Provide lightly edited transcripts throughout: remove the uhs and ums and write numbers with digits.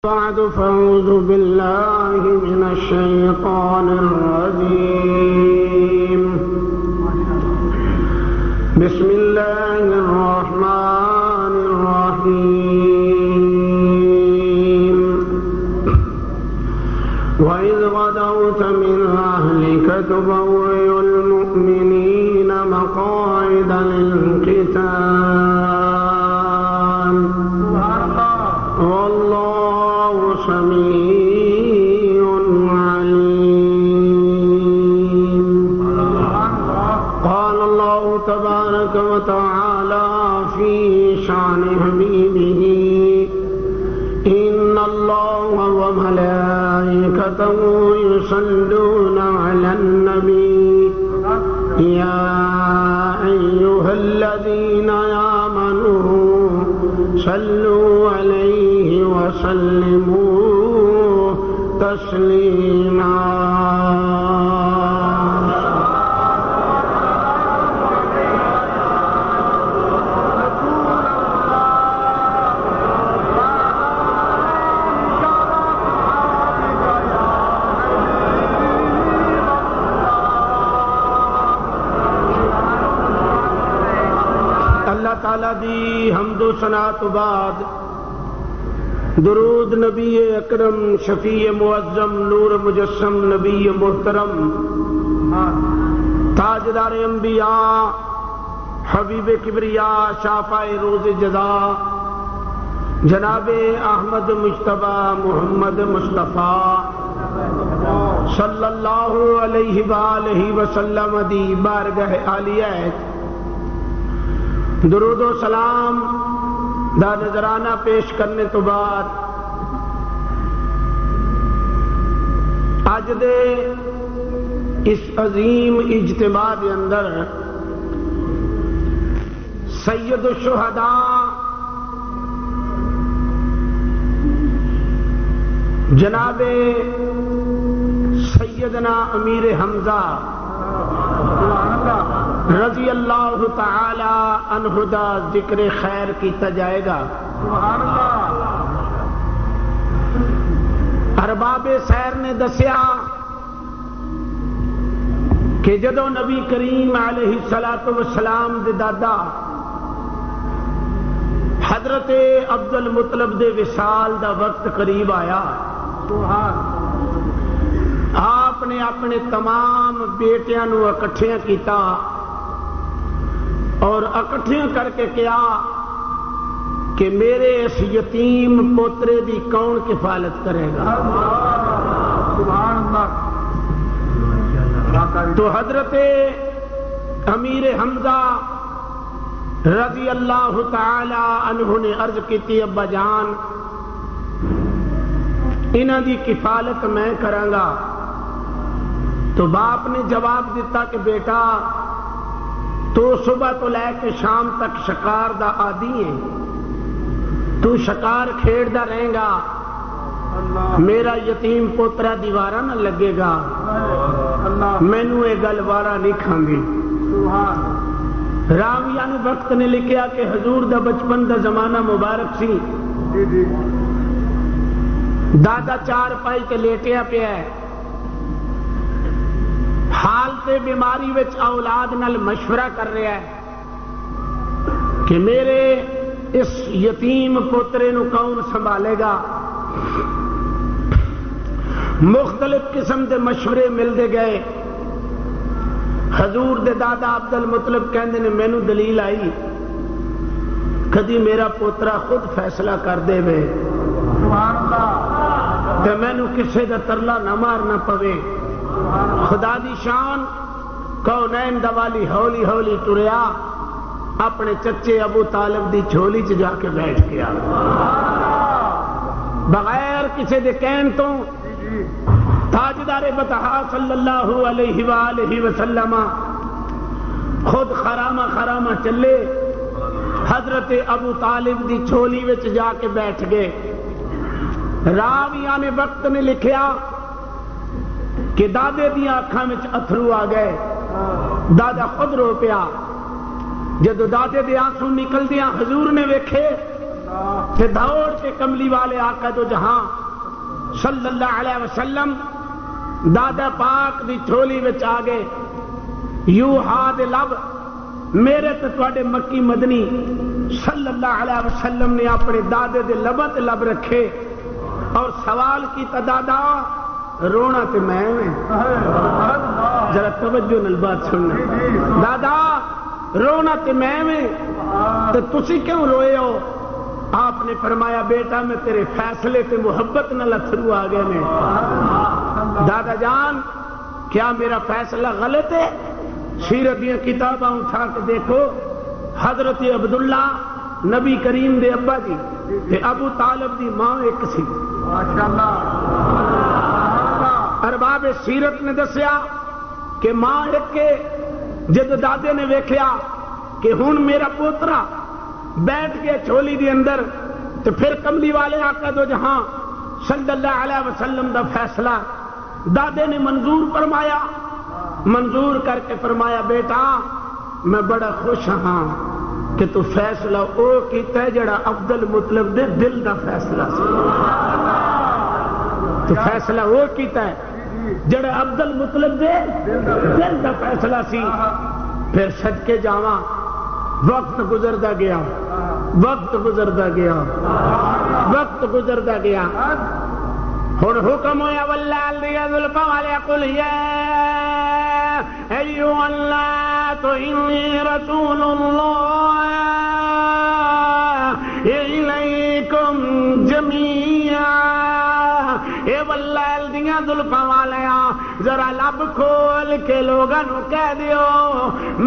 بعد فأعوذ بالله من الشيطان الرجيم بسم الله الرحمن الرحيم وإذ غدوت من أهلك تبوئ المؤمنين مقاعد للقتال والله سميع عليم قال الله تبارك وتعالى في شأن حبيبه إن الله وملائكته يصلون على النبي يا أيها الذين آمنوا صلوا عليه وسلموا تسليما اللہ تعالیٰ دی حمد و ثنا تو بعد درود نبی اکرم شفیع معظم نور مجسم نبی محترم تاجدار انبیاء حبیب کبریاء شافع روز جزا جناب احمد مجتبی محمد مصطفیٰ صلی اللہ علیہ وآلہ وسلم دی بارگاہ عالیہ درود و سلام دا نذرانہ پیش کرنے تو بعد آج دے اس عظیم اجتماع کے اندر سید الشہداء جناب سیدنا امیر حمزہ رضی اللہ تعالی عنہ دا ذکر خیر کیتا جائے گا۔ ارباب سیر نے دسیا کہ جدو نبی کریم علیہ الصلوۃ والسلام دے دادا حضرت عبد المطلب دے وصال دا وقت قریب آیا، آپ نے اپنے تمام بیٹیاں نو اکٹھیاں کیتا اور اکٹھیاں کر کے کیا کہ میرے اس یتیم پوترے دی کون کفالت کرے گا؟ تو حضرت امیر حمزہ رضی اللہ تعالی عنہ نے عرض کی ابا جان انہاں دی کفالت میں کراں گا۔ تو باپ نے جواب دیتا کہ بیٹا تو صبح تو لے کے شام تک شکار دا عادی ہے، تو شکار کھیڑدا رہے گا، میرا یتیم پوترا دیوارہ نہ لگے گا، مینوں یہ گل وارا نہیں کھاندی۔ راویہ نے وقت نے لکھیا کہ حضور دا بچپن دا زمانہ مبارک سی، دادا چار پائی تے لیٹیا پیا ہے، حالت بیماری وچ اولاد نال مشورہ کر رہا ہے کہ میرے اس یتیم پوترے نو کون سنبھالے گا۔ مختلف قسم دے مشورے ملتے گئے۔ حضور دے دادا عبد المطلب کہندے نے مینوں دلیل آئی کدی میرا پوترا خود فیصلہ کر دے وے تے مینوں کسے دا ترلا نہ مارنا پوے۔ خدا دی شان کونین دا والی ہولی ہولی ٹریا اپنے چچے ابو طالب دی جھولی چ جا کے بیٹھ گیا، بغیر کسی دے کہن تو تاجدار بطحا صلی اللہ علیہ وآلہ وسلم خود خرامہ خرامہ چلے، حضرت ابو طالب دی جھولی وچ جا کے بیٹھ گئے۔ راویہ نے وقت نے لکھیا کہ دادے دیا آنکھاں وچ اتھرو آ گئے، دادا خود رو پیا، جدو دادے دے آنسو نکل دیا حضور نے ویکھے تے دوڑ کے کملی والے آقا دو جہاں صلی اللہ علیہ وسلم دادا پاک دی جھولی وچ آ گئے. یوں ہاتھ لب میرے تے تواڈے مکی مدنی صلی اللہ علیہ وسلم نے اپنے دادے دے لباں تے لب رکھے اور سوال کیتا دادا رونا تے میں ذرا توجہ نال بات سننا. دادا رونا تے میں تے تسی کیوں روئے ہو؟ آپ نے فرمایا بیٹا میں تیرے فیصلے تے محبت نال اتھرو آ گئے نے. دادا جان کیا میرا فیصلہ غلط ہے؟ سیرت دیا کتاباں اٹھا کے دیکھو حضرت عبداللہ نبی کریم دے ابا جی تے ابو طالب دی ماں ایک سی. ارباب سیرت نے دسیا کہ ماں ایک کے جد دادے نے ویکھیا کہ ہن میرا پوترا بیٹھ کے جھولی دی اندر تو پھر کملی والے آقا دو جہاں صلی اللہ علیہ وسلم دا فیصلہ دادے نے منظور فرمایا. منظور کر کے فرمایا بیٹا میں بڑا خوش ہاں کہ تو فیصلہ او کیتا ہے جڑا عبدل مطلب دے دل دا فیصلہ سی. تو فیصلہ وہ کیتا ہے جڑا عبدل مطلب دے دل دا فیصلہ سی. پھر صدقے جاواں وقت گزردا گیا وقت گزردا گیا وقت گزردا گیا. ہن حکم ہویا واللہ دیا زلفاں والے قل یا ایھا الناس انی رسول اللہ الیکم جمیعا. اے واللہ دیا زلفاں والیا ذرا لب کھول کے لوگوں کہہ دیو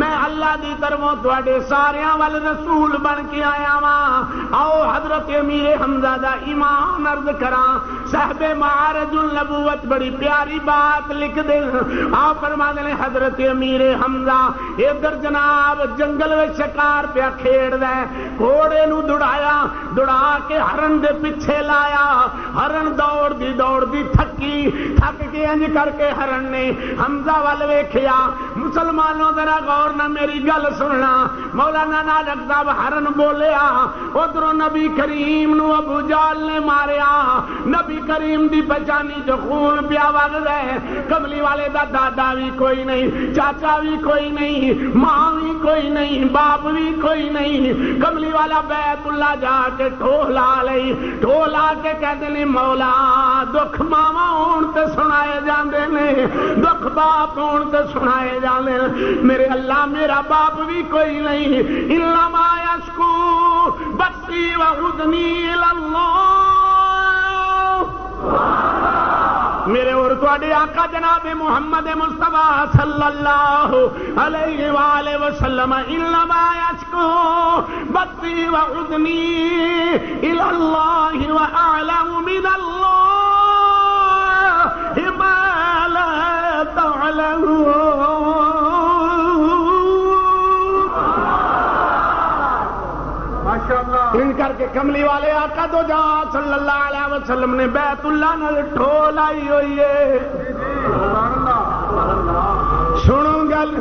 میں اللہ دی طرفوں تواڈے ساریاں وال رسول بن کے آیا واں. آؤ حضرت امیر حمزہ دا ایمان عرض کراں. صاحب معارج النبوت بڑی پیاری بات لکھ دے. آپ فرما دے حضرت امیر حمزہ ادھر جناب جنگل میں شکار پیا کھیڑ دے. گھوڑے نو دوڑایا دوڑا کے ہرن دے پیچھے لایا. ہرن دوڑ دی تھکی تھک کے انج کر کے ہرن نے حمزہ وال ویکھیا. مسلمانوں ذرا غور نہ میری گل سننا. مولانا نانک صاحب ہرن بولیا ادھروں نبی کریم نو ابو جہل نے ماریا. نبی کریم دی پہچانی جو خون پیا وگدا ہے. کملی والے دا دادا بھی کوئی نہیں چاچا بھی کوئی نہیں ماں بھی کوئی نہیں باپ بھی کوئی نہیں. کملی والا بیت اللہ جا کے ٹھولا لئی ٹھولا کے کہتے نے مولا دکھ ماوا ہون تے سنائے جاندے نے دکھ باپ ہون تے سنائے جاندے نے. میرے اللہ میرا باپ بھی کوئی نہیں. انما یشکو بثی و حزنی الی اللہ. میرے اور تواڈے آقا جناب محمد مصطفیٰ صلی اللہ علیہ وآلہ وسلم انما یشکو بثی و حزنی الی اللہ واعلم من اللہ ما لا تعلمون. ان کر کے کملی والے آقا دو جہاں صلی اللہ علیہ وسلم نے بیت اللہ نال ٹھول آئی ہوئی ہے. سنو گل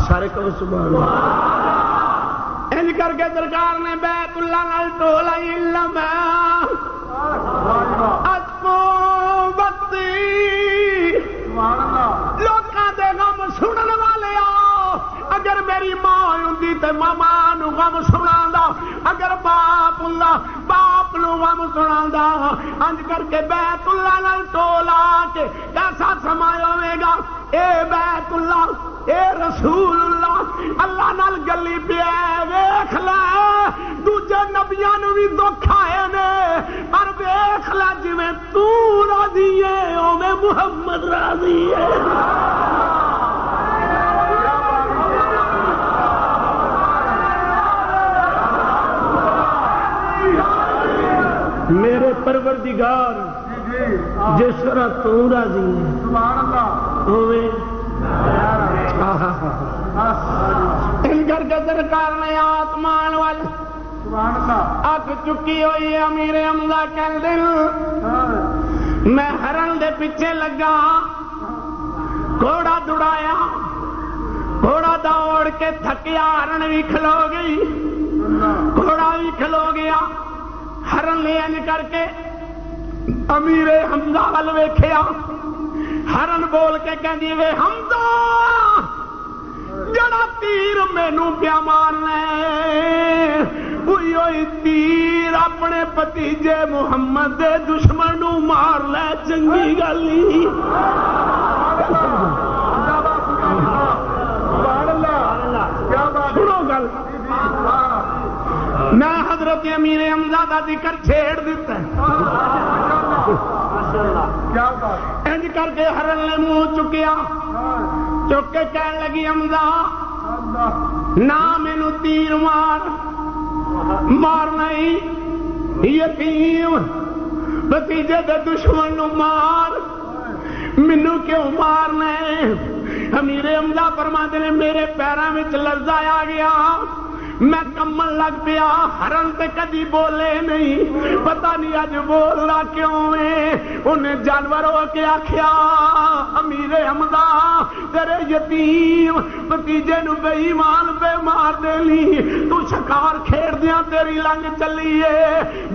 سارے کو سبحان اللہ. ان کر کے سرکار نے بیت اللہ نال ٹھول آئی لما اسکو بتی لوکاں دے غم سنن والے آ. اگر میری ماں ہوندی تے ماں نو غم سناندا. اگر باپ ہوندا باپ نو غم سناندا. انج کر کے بیت اللہ نال ٹولا کے کیسا سما ہوے گا. اے بیت اللہ اے رسول اللہ اللہ نال گلی پیا ویکھ لے. دوجے نبیاں نو بھی دکھ آئے نے پر ویکھ لے جویں تو راضی ہے اوویں محمد راضی ہے. میرے پروردگار جس طرح تو راضی ہے اوویں ان کر کے سرکار نے آسمان وال اک چکی ہوئی ہے. امیر حمزہ کہندے میں ہرن دے پیچھے لگا گھوڑا دوڑایا گھوڑا دوڑ کے تھکیا ہرن بھی کھلو گئی. گھوڑا بھی کھلو گیا. ہرن نے انج کر کے امیر حمزہ ول ویکھیا. ہرن بول کے کہندی وے حمزہ جڑا تیر مینوں پیا مارنا وہی تیر اپنے بھتیجے محمد دے دشمن نوں مار لے چنگی گل نہیں. سنو گل میں حضرت امیر حمزہ دا ذکر چھیڑ دیتا ہے. انج کر کے ہرن نے منہ چکیا. چک کے کہنے لگی حمزہ نہ مینوں تیر مار نہیں یتیم بھتیجے دے دشمن نوں مار. مینوں کیوں مارنا ہے؟ امیر حمزہ فرماندے نے میرے پیراں وچ لرزا آ گیا. میں کمن لگ پیا. ہرن تے کدی بولے نہیں. پتہ نہیں اج بولنا کیوں ہے. انہیں جانور ہو کے آکھیا امیر حمزہ تیرے یتیم بھتیجے نو بے ایمان پہ مار دے لی. تو شکار کھیڑ دیاں تیری لنگ چلی ہے.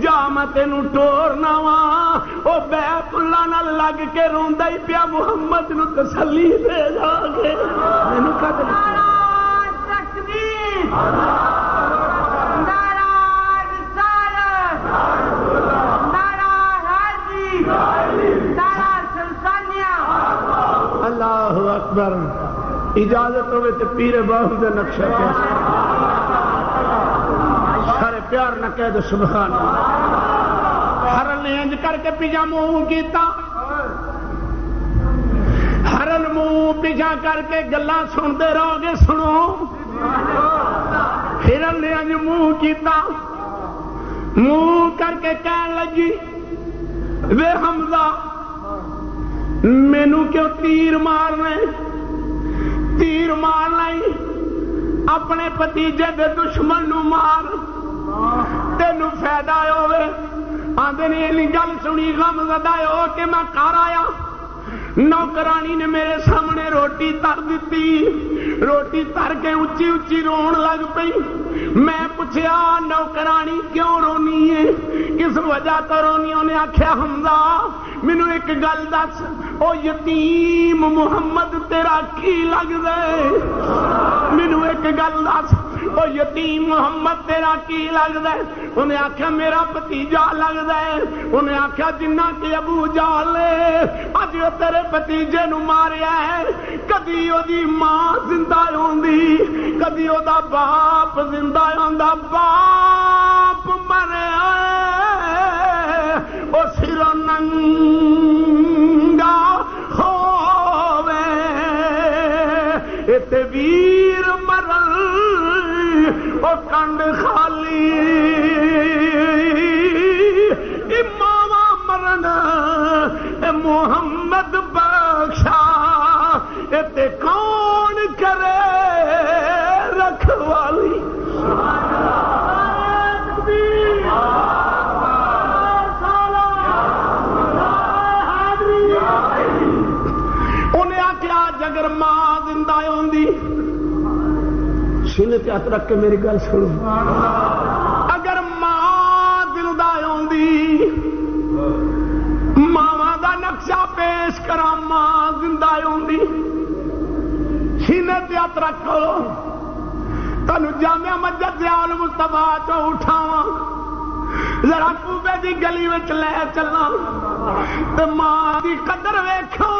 جا میں تینوں ٹورنا وا. او بیت اللہ نال لگ کے روندا ہی پیا محمد نو تسلی دے جا کے. مینوں کد اللہ اکبر. اجازت ہوئے تو پیر باہو دے نقشہ کے سارے پیار نہ کہہ دے سبحان اللہ. ہرن نے انج کر کے پیچھا منہ کیتا. ہرن منہ پیچھا کر کے گلاں سنتے رہو گے. سنو ہرن نے انج منہ کیتا. منہ کر کے کہنے لگی وے حمزہ مینوں کیوں تیر مارنے؟ تیر مارنا ہی اپنے بھتیجے دے دشمن نوں مار تینوں فائدہ ہوے. آندے نے یہ گل سنی غم زدہ ہو کہ میں گھر آیا. نوکرانی نے میرے سامنے روٹی تر دیتی. روٹی تر کے اچھی اچھی رون لگ پئی. میں پوچھیا نوکرانی کیوں رونی ہے؟ کس وجہ تو رونی؟ انہیں آکھیا حمزہ مینوں ایک گل دس او یتیم محمد تیرا کی لگ دے. مینوں ایک گل دس او یتیم محمد تیرا کی لگ دے؟ انہیں آکھیا میرا بھتیجا لگ دے. انہیں آکھیا جنہ کہ ابو جہل اج تیرے بھتیجے نوں ماریا ہے. کدی او دی ماں زندہ ہوندی کدی او دا باپ زندہ ہوندا. باپ مریا او سر ننگا ہووے تے ویر مرل او کنڈ خالی. ماوا مرن محمد بخشا تے کون کرے رکھوالی. انہیں آخیا اگر ماں زندہ ہوندی سینے تے ہاتھ رکھ کے میری گل سنو. اگر ماں زندہ ہوندی ماواں دا نقشہ پیش کرا. ماں زندہ ہوندی سینے تے ہاتھ رکھو تانوں جامعہ مسجد ضیاء المصطفیٰ چو اٹھاواں ذرا کوبے دی گلی وچ لے چلاں تے ماں دی قدر ویکھو.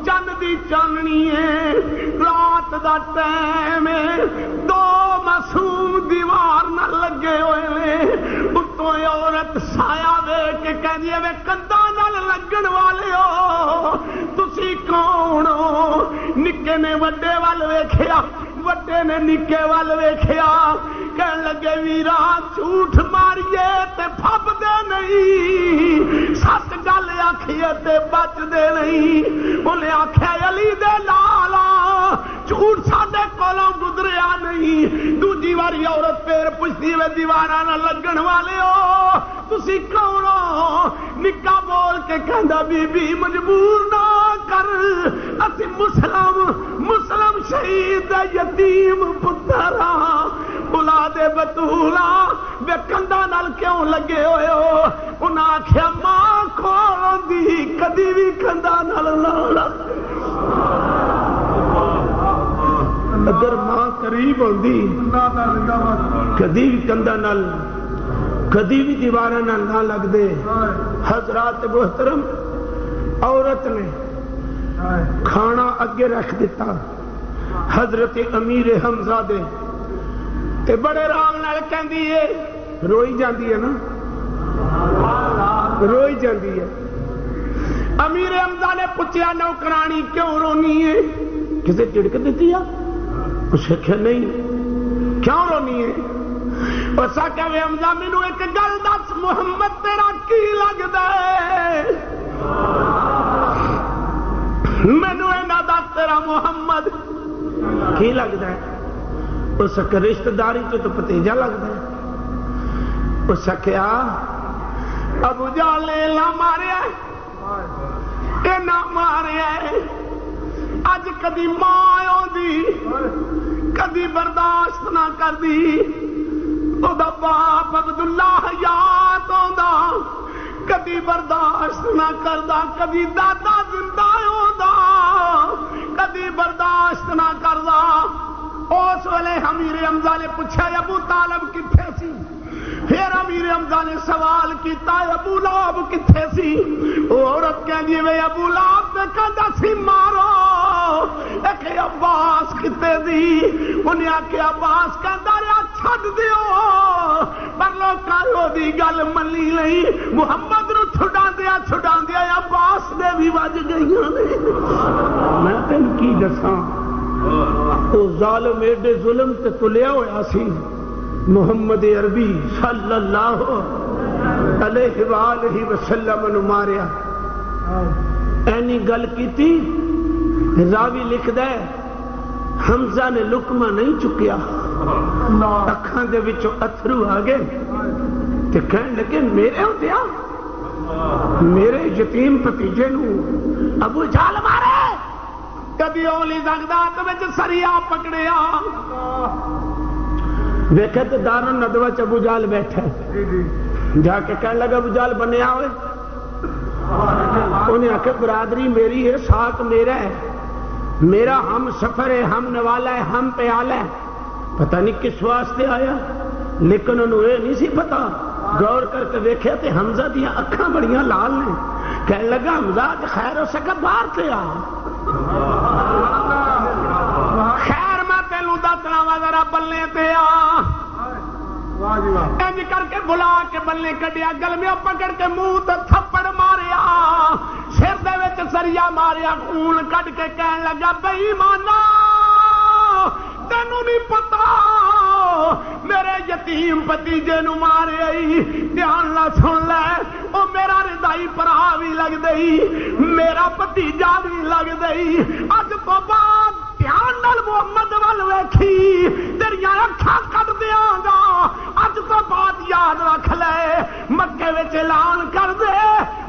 چند دی چاننی ہے رات دا ٹائم ہے. دو معصوم دیوار نہ لگے ہوئے. اتوں عورت سایہ ویکھ کے کہندی ہے وے کنداں نال لگن والے ہو تسی کون ہو؟ نکے نے وڈے ول ویکھیا وڈے نے نکے ول ویکھیا. کہن لگے ویرا جھوٹ ماریے تے پھب دے نہیں. سچ گل آکھیے تے بچ دے نہیں. انہیں آکھیا علی دے لالا جھوٹ ساڈے کولوں گزریا نہیں. دوجی واری عورت پھر پوچھتی وے دیواراں نہ لگن والے ہو تسی کون ہو؟ نکا بول کے کہندا بی بی مجبور نہ کر اسی مسلم شہید یتیم پترا اولاد بطولا وے کندا نال کیوں لگے ہوئے ہو؟ انہاں آکھیا ماں کھول دی کدی بھی کندا نال نہ لگ، اگر ماں قریب ہوندی کدی بھی کندا نال کدی بھی دیواراں نال نہ لگ دے۔ حضرات محترم، عورت نے کھانا اگے رکھ دیتا، حضرت امیر حمزہ دے تے بڑے رام نال کہندی ہے، روئی جاندی ہے نا، روئی جاندی ہے۔ امیر حمزہ نے پوچھا نوکرانی کیوں رونی ہے؟ کسے چڑک دیتی ہے؟ اس نے کہا نہیں، کیوں رونی ہے؟ اس نے کہا حمزہ مینوں ایک گل دس، محمد تیرا کی لگدا ہے؟ مینوں اینا دس تیرا محمد کی لگدا ہے؟ اس نے رشتہ داری تو بھتیجا لگتا ہے۔ اس نے کہا ابو جہل نے نہ ماریا اے نہ ماریا، اج کدی ماں آؤندی کدی برداشت نہ کردی، او دا باپ عبداللہ حیات آندا کدی برداشت نہ کردا، کدی دادا زندہ آندا کدی برداشت نہ کردا۔ اس ویلے امیر حمزہ نے پوچھا ابو طالب کتھے سی؟ پھر امیر حمزہ نے سوال کیتا ابو لہب کتھے سی؟ وہ عورت کہندی وے ابو لہب تے کہندا سی مارو، کہ عباس کتے دی؟ انہیں آکھیا عباس کہندا رہیا چھڈ دیو، پر لوکاں دی گل منی نہیں، محمد نو چھڈاندیا عباس دے بھی وج گئیاں نے۔ میں تینوں کی دساں، او ظالم ایڈے ظلم تے تلیا ہویا سی، محمد عربی صلی اللہ علیہ وآلہ وسلم نو ماریا۔ اینی گل کیتی، راوی لکھدا ہے حمزہ نے لقمہ نہیں چکیا، اکھاں دے وچوں اتھرو آ گئے تے کہن لگے میرے ہوندیا میرے یتیم بھتیجے نو ابو جہل مارے، کبھی اولی زغداد وچ سریا پکڑیا، ویکھے تے دار الندوہ چ ابو جہل بیٹھا، جا کے کہنے لگا ابو جہل بنیا ہوئے، انہیں آکھا برادری میری ہے، ساتھ میرا ہے، میرا ہم سفر ہے، ہم نوالا ہے، ہم پیالہ ہے، پتہ نہیں کس واسطے آیا، لیکن انہوں یہ نہیں سی پتا، غور کر کے ویکھے تے حمزہ دیا اکھاں بڑیاں لال نے، کہنے لگا حمزہ خیر ہو سکا باہر سے آ، خیر میں تینوں دسنا وا ذرا بلے تے آ، انج کر کے بلا کے بلے کڈیا، گلمیاں پکڑ کے منہ تے تھپڑ ماریا، سر دے وچ سریا ماریا، خون کڈ کے کہن لگا بے ایمانا تینوں نہیں پتا میرے یتیم بھتیجے نو مارے آئی، دھیان نال سن لے، او میرا رضائی بھرا بھی لگ دئی، میرا بھتیجا بھی لگ دئی، اج تو بعد دھیان نال محمد ول ویکھی تیریاں اکھاں کڈ دیاں گا، اج تو بعد یاد رکھ لے، مکے وچ اعلان کر دے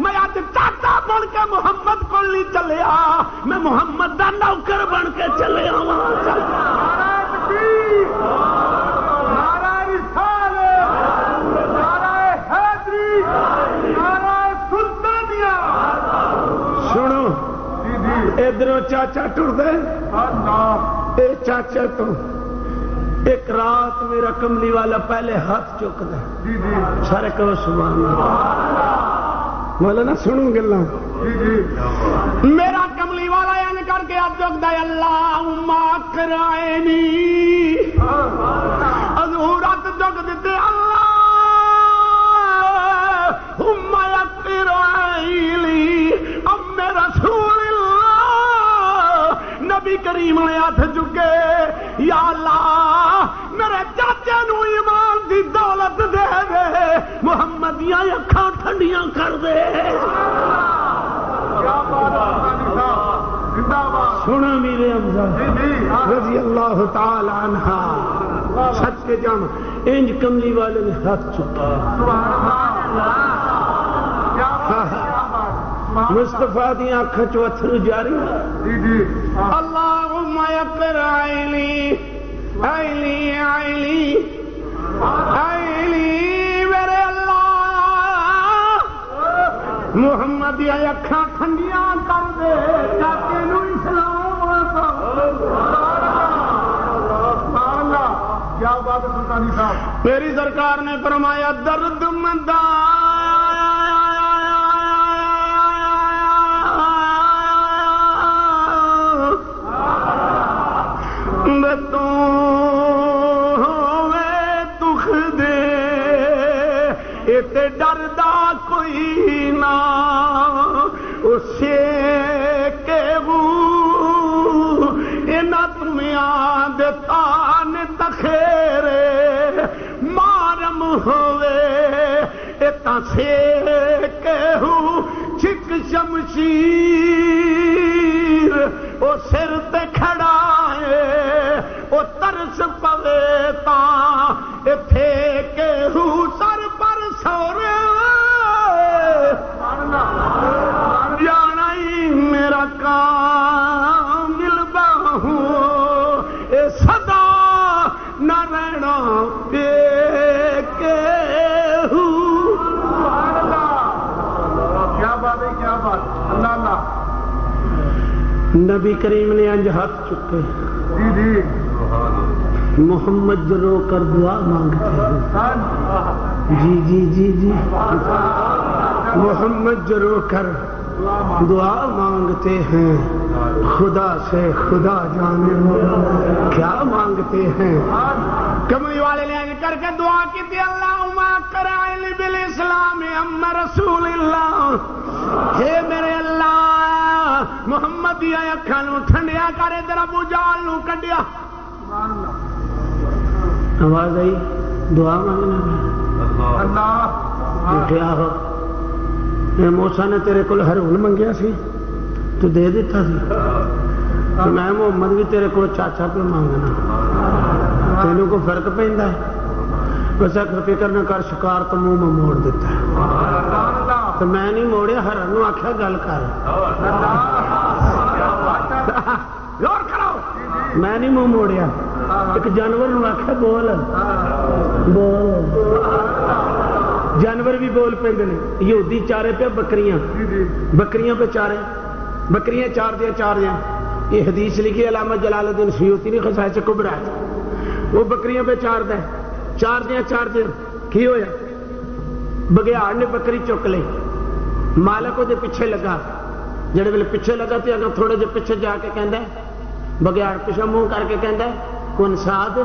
میں اج چاچا بن کے محمد کول نہیں چلیا، میں محمد دا نوکر بن کے چلیا ہاں۔ سنو ادھروں چاچا ٹر دے، اے چاچا تو ایک رات میرا کملی والا پہلے ہاتھ چک دے، سارے کہو سبحان اللہ، مولانا سنو گلا، میرا کملی والا این کر کے ہاتھ چک دے، اللہم اکرمنی، حضور ہاتھ چک دیتے، اللہم اکرمنی ام رسول اللہ، نبی کریم نے ہاتھ چکے، یا اللہ میرے چاچے نو ایمان دی دولت دے دے، محمد دیاں اکھاں ٹھنڈیاں کر دے۔ سنا میرے حمزہ رضی اللہ تعالی عنہ، سچ کے جام انج کملی والے نے ہاتھ چکا، مصطفیٰ دی آنکھاں چو اتھرو جاری، اللہم اللہم یکر عیلی عیلی عیلی عیلی میرے اللہ محمد دی اکھاں ٹھنڈیاں کر دے چاچے نو اسلام عطا کیا بات ہے سلطانی صاحب. میری سرکار نے فرمایا درد مندہ تے ڈردا کوئی نہ اسے کہ اینا تمیاں دیتا نے تخیرے مارم ہوئے ایتا سے کہو چک شمشیر او سر تے کھڑا ہے او ترس پوے تا ایتھے کہو سر پر سورے جانا ہی میرا کامل باہو اے صدا نہ رہنا پہ کہو. کیا بات ہے کیا بات. اللہ اللہ. نبی کریم نے انج ہاتھ چکے جی جی محمد رو کر دعا مانگتے ہیں. جی جی جی جی محمد رو کر دعا مانگتے ہیں خدا سے خدا جانے کیا مانگتے ہیں. کملی والے نے کر کے دعا کی تھی اللہم اکرمنی بالاسلام اما رسول اللہ. ہے میرے اللہ محمد دی اکھاں نو ٹھنڈیا کرے تیرا ابو جہل نو کڈیا. آواز آئی دعا مانگنا اللہ. کیا ہو موسیٰ نے تیرے کو ہارون منگیا سی تو دے دیتا سی. میں محمد بھی تیرے کو چاچا پہ مانگنا تینوں کو فرق پہنتا ہے. بس فکر نہ کر شکار تو منہ میں موڑ دیتا ہے تو میں نہیں موڑیا ہرن نو آخیا گل کر غور کرو میں نہیں منہ موڑیا ایک جانور نو آخیا بول بول. جانور بھی بول پہ یہودی چارے پہ بکریاں بکریاں پہ چارے بکریاں چار دیا. یہ حدیث لکھی علامہ جلال الدین سیوطی نے خصائص کبریٰ وہ بکریاں پہ چار دیا کی ہویا بگیاڑ نے بکری چک لی مالک وہ پیچھے لگا جڑے ویلے پیچھے لگا تو اگر تھوڑے جے پیچھے جا کے کہندا ہے بگیاڑ پیچھے منہ کر کے کہندا ہے کون ساتھ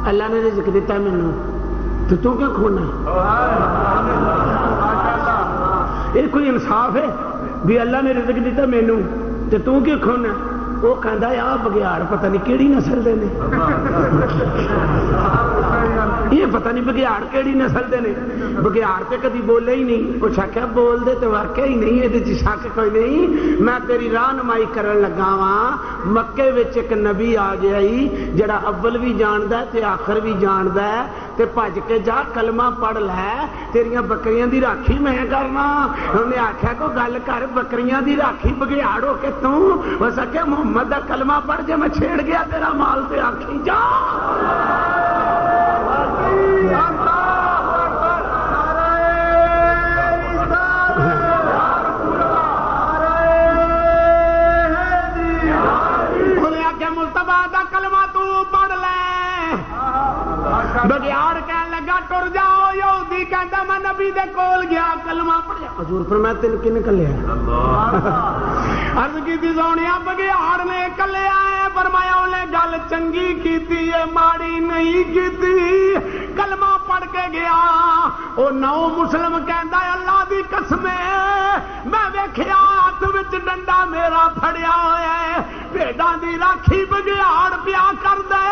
اللہ نے رزق دیتا ہے مینوں تو کیوں کھونا ہے. یہ کوئی انصاف ہے بھی اللہ نے رزق دیتا مینوں تے تو کیوں کھونا. وہ کہندا ہے آ بگیاڑ پتہ نہیں کیڑی نسل دے نے یہ پتہ نہیں بگیاڑ کیڑی نسل دے نے. بگیاڑ تے کدی بولے ہی نہیں. کچھ آخیا بول دے تو واقعہ ہی نہیں یہ شک کوئی نہیں. میں تیری رہنمائی کرن لگا واں مکے وچ ایک نبی آ گیا جڑا اول بھی جاندا ہے تے آخر بھی جاندا ہے تے بھج کے جا کلمہ پڑھ لے تیریاں بکریاں دی راکھی میں کرنا. انہیں آخیا کو گل کر بکریاں دی راکھی بگیاڑ ہو کے تو ہو سکے محمد دا کلمہ پڑھ جے میں چھیڑ گیا تیرا مال تے آکھی جا. بگیاڑ کہنے لگا ٹر جاؤ. یہودی کہتا میں نبی دے کول گیا کلمہ پڑھیا. حضور فرمایا تین کن کلیا عرض کی تھی سونیا بگیاڑ نے کلیا ہے. فرمایا انہیں گل چنگی کیتی ہے ماڑی نہیں کیتی. کلمہ پڑھ کے گیا وہ نو مسلم کہندا ہے اللہ دی قسم میں ویکھیا ہاتھ وچ ڈنڈا میرا پھڑیا ہوا ہے بھیڈاں دی راکھی بگیاڑ پیا کر دے.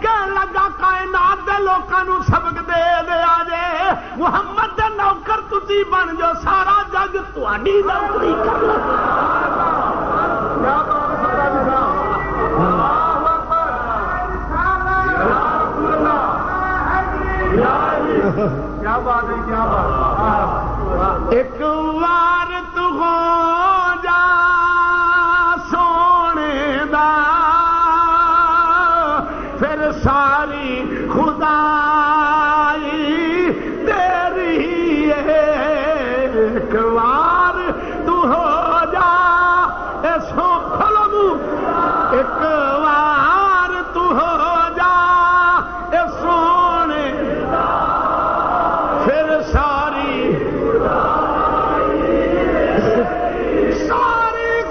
کہن لگا کائنات دے لوکاں نو سبق دے دیا جے محمد دے نوکر تسی بن جو سارا جگ تہاڈی نوکری کر لے. کیا بات ہے کیا بات. ایک بار تو ہو جا سونے دا ایک بار تو ہو جا سو کھلو ایک بار تو ہو جا سونے پھر ساری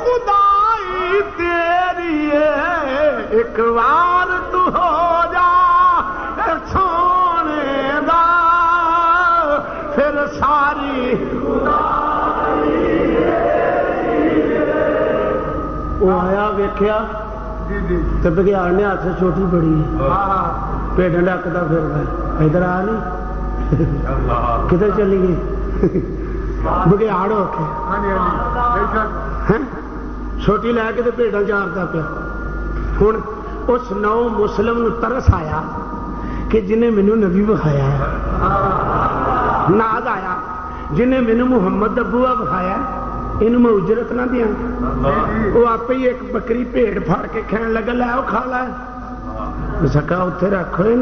خدائی تیری ہے ایک بار تو ہو جا سونے دا پھر ساری وہ آیا ویکھیا تو بگیار نے ہاتھ سے چھوٹی بڑی ہے پیٹ ڈکتا پھر ادھر آ نہیں کدھر چلی گئی بگیاڑ ہو کے چھوٹی لے کے پیٹا چارتا پیا ہوں اس نو مسلم نو ترس آیا کہ جنہیں مینو نبی بخایا ہے ناز آیا جنہیں مینو محمد ابوا بخایا یہ میں اجرت نہ دیا وہ آپ ہی ایک بکری بھیڑ پھاڑ کے کھان لگا لے وہ کھا لا سکا اتنے رکھو یہ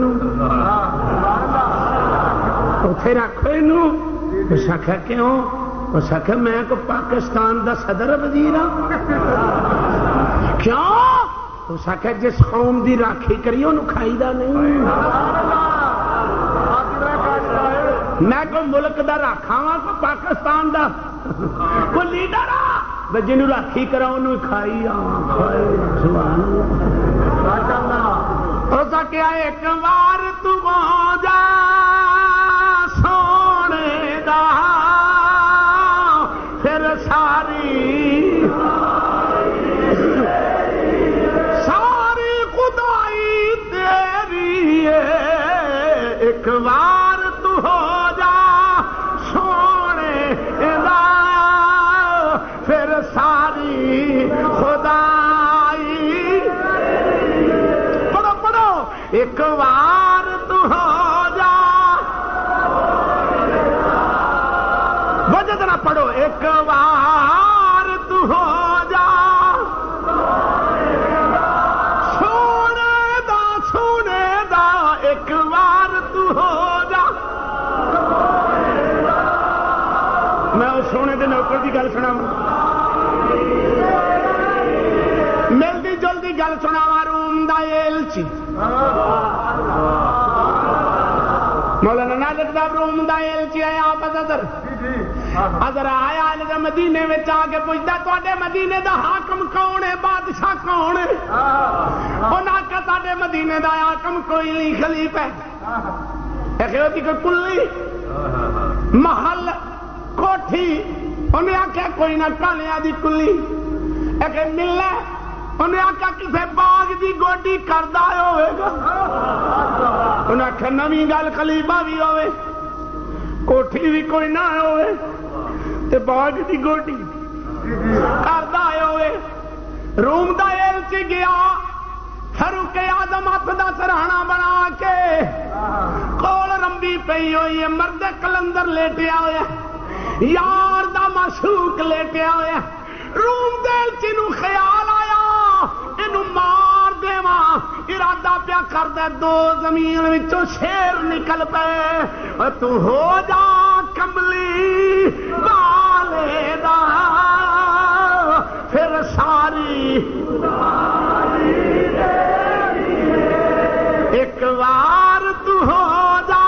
اتنے رکھو یہ سکھا کیوں اس آخیا میں کو پاکستان دا صدر وزیر ہوں کیوں اس آخیا جس قوم دی راکھی کری انہوں کھائی دا نہیں میں کوئی ملک دا راکھا ہاں کو پاکستان دا کوئی لیڈر آ جنہوں راکھی کرا انہوں کھائی سبحان اللہ اس آخیا ایک بار تو ہو جا سونے دا پھر ساری خدائی تیری ہے ایک بار تو ہو جا سونے دا پھر ساری خدائی پڑھو پڑھو ایک بار تو ہو جا وجہ نہ پڑھو ایک بار تو ہو جا سونے دا ایک بار تو ہو جا میں اس سونے دے نوکر دی گل سنا ملتی جلدی گل سنا روم دا ایلچی مولانا نادر صاحب روم دا ایلچی آیا آپ اگر آیا مدینے میں آ کے پوچھتا تے مدینے دا حاکم کون ہے بادشاہ کون ہے انہاں کہ تے مدینے دا حاکم کوئی نہیں خلیفہ کوئی کلی محل کوٹھی انہیں آخیا کوئی نہ کالیا دی کلی ملنا انہیں آخیا کسی باغ دی گوڈی کردا ہوئے گا انہیں آخیا نویں گل خلیفہ بھی ہوئے کوٹھی بھی کوئی نہ ہوئے تے باغ دی گوڈی کردا ہوئے روم دا ایلچی گیا فاروق اعظم ہاتھ دا سرہانا بنا کے کول رمبی پئی ہوئی ہے مرد کلندر لیٹیا ہوا یار دا معشوق لیٹیا ہوا روم دے ایلچی نو خیال آیا اینو مار دیواں ارادہ پیا کردا دو زمین وچوں شیر نکل پئے تو ہو جا کملی بالے دا پھر ساری ایک بار تو ہو جا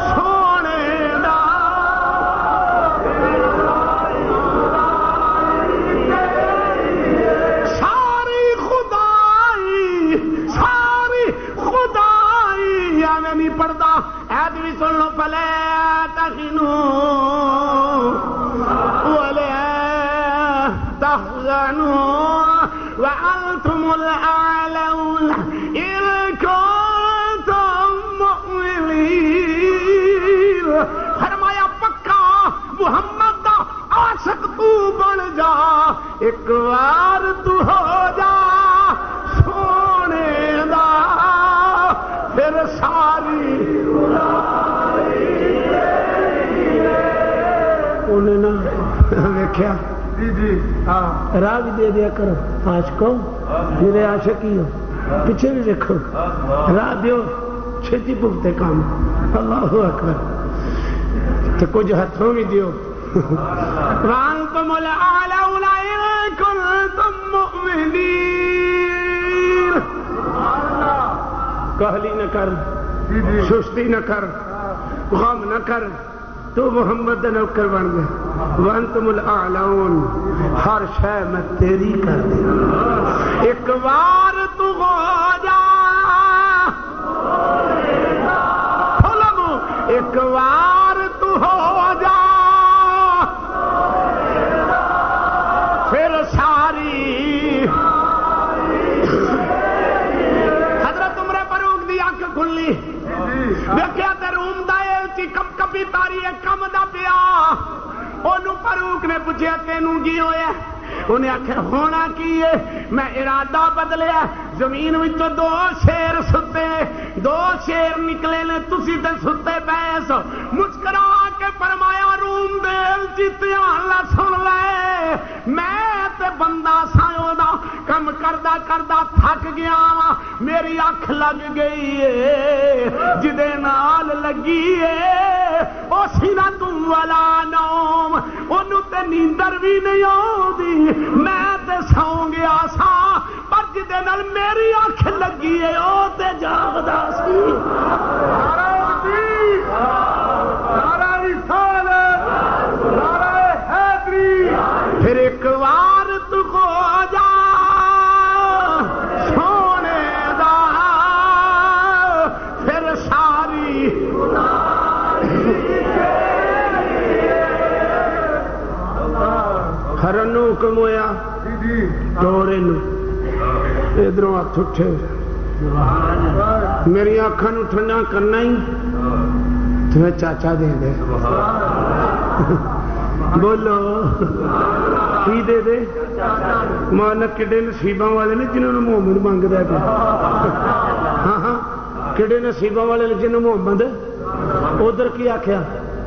سونے دا ساری خدائی ایویں نہیں پڑھتا ایت بھی سن لو پہلے وأنتم الأعلون إن كنتم مؤمنين فرمایا پکا محمد دا عاشق تو بن جا ایک بار تو ہو جا سونے دا پھر ساری انہیں نہ ویکھیا راہ بھی دے دیا کرو عاشقوں میرے عاشق ہی ہو پیچھے بھی دیکھو راہ دیو چھتی پکتے کام اللہ اکبر تو کچھ ہاتھوں بھی دیو وانتم الاعلون ان کنتم مؤمنین کہلی نہ کر سستی نہ کر غم نہ کر تو محمد نوکر بن گیا وانتم الاعلون ہر شے میں تیری کر دیا ایک بار تو ہو جا ایک بار تو ہو جا پھر ساری حضرت عمر فاروق دی آنکھ کھلی دیکھیا تے روم دا چی کپ کپی تاری کم دا پیا انہوں فاروق نے پوچھیا تینوں کی ہویا انہیں آخر ہونا کی ہے میں ارادہ بدلیا زمین وچوں دو شیر ستے دو شیر نکلے نے تسی تے ستے بیس مسکرا کے فرمایا روم دیل جیتیاں اللہ سن لے میں تے بندہ سایوں دا کم کردہ کردہ تھک گیا میری آنکھ لگ گئی ہے جدے نال لگی ہے او سینہ تم والا نوم انہوں تے نیندر بھی نہیں آؤں میں تے سوں گیا سا پر جدے نال میری آنکھ لگی ہے او تے جاگدا سی پھر ایک بار تو ہو جا سونے دا پھر ساری ہرن حکم ہویا ڈورے ادھروں ہاتھ اٹھے میری آنکھاں نو ٹھنڈا کرنا ہی تمہیں چاچا دے دے بولو کی دے دے مانا کڈے نصیباں والے نے جنہوں نے محمد منگدا ہے ہاں ہاں کڈے نصیباں والے نے جنہوں محمد ادھر کی آخیا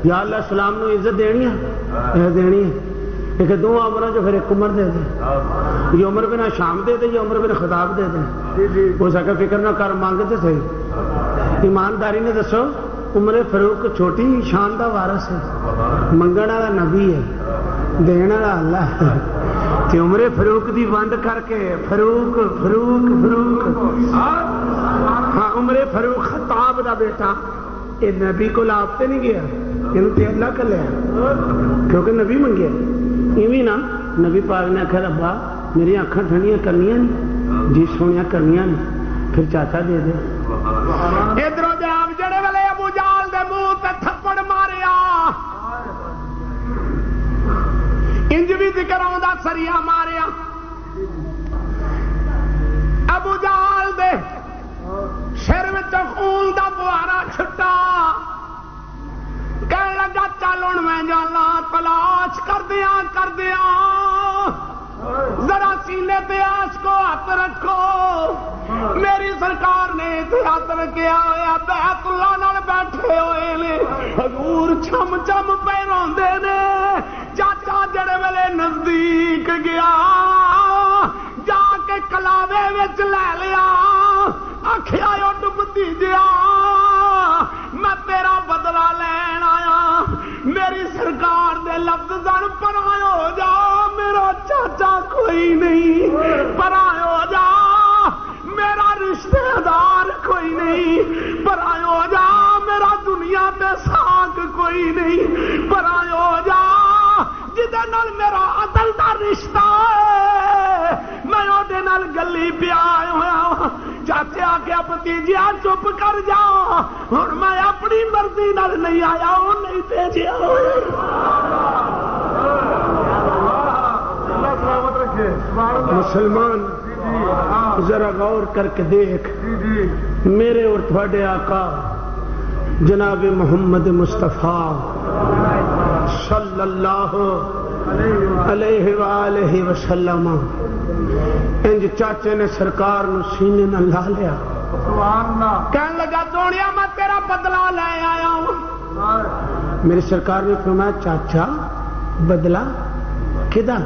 یا اللہ اسلام نو عزت دینی ہے دینی ہے ایک دو عمروں جو پھر ایک عمر دے دے یہ عمر بن شام دے دے یہ عمر بن خطاب دے دے ہو سکے فکر نہ کر مانگتے تھے ایمانداری نے دسو عمر فاروق چھوٹی شان دا وارث ہے منگن والا نبی ہے دین والا اللہ ہے تے عمر فاروق دی ونڈ کر کے فاروق فاروق فاروق ہاں عمر فاروق خطاب دا بیٹا یہ نبی کو آپ تے نہیں گیا یہ اللہ کا لیا کیونکہ نبی منگیا ایویں نا نبی پاک نے آخر ابا میری آنکھاں ٹھنڈیاں کرنیاں جی سونیاں کرنیاں پھر چاچا دے دے ادھر جناب جڑے والے ابو جال دے منہ تے تھپڑ ماریا انج بھی ذکر آؤں سریا ماریا ابو جال دے سر وچ خون دا بوارا چھٹا کہنے لگا چل ہوں میں جانا تلاش کر دیا ذرا سینے تے آس کو ہاتھ رکھو میری سرکار نے ہاتھ رکھیا ہوا بیت اللہ نال بیٹھے ہوئے نے حضور چھم چھم پہ روندے نے چاچا جڑے ویلے نزدیک گیا جا کے کلاوے وچ لے لیا آکھیا او ڈبتی جیا میں تیرا بدلہ لین آیا میری سرکار دے لفظ زن پرائے ہو جا میرا چاچا کوئی نہیں پرائے ہو جا میرا رشتہ دار کوئی نہیں پرائے ہو جا میرا دنیا تے ساک کوئی نہیں پرائے ہو جا جدے نال میرا عدل دا رشتہ ہے میں اودے نال گلی پیا ہویا چاچے آ کے بھتیجیا چپ کر جا ہوں میں اپنی مرضی نال نہیں آیا وہ نہیں بھیجیا مسلمان ذرا غور کر کے دیکھ میرے اور تھوڑے آقا جناب محمد مصطفیٰ صلی اللہ علیہ وآلہ وسلم انج چاچے نے سرکار نو سینے نہ لا لیا کہنے لگا سونیا میں تیرا بدلہ لے آیا ہوں میری سرکار نے فرمایا چاچا بدلہ کدا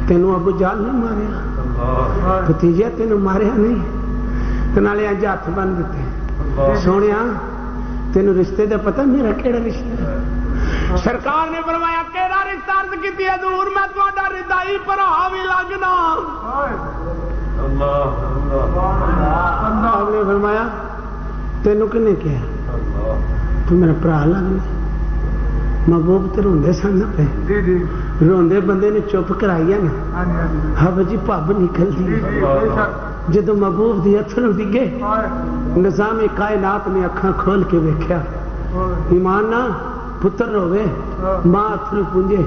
تینوں ابو جال نہیں ماریا بھتیجا تینوں ماریا نہیں نالے انج ہاتھ بن دیتے سونیا تینوں رشتے دا پتہ میرا کیڑا رشتہ؟ سرکار نے فرمایا کیڑا رشتہ؟ عرض کیتی حضور میں تہاڈا ردائی بھرا بھی لگنا۔ آپ نے فرمایا تینوں کنے کہا تو میرا بھرا لگنا؟ محبوب تے روندے سن نہ پے، روندے بندے نے چپ کرائی ہے نا، ہاں جی پب نکلدی جدو محبوب دی اتھرو ڈگے نظام کائنات نے اکھاں کھول کے ویکھیا، ایمان نہ پتر روے ماں اتھرو پونجے،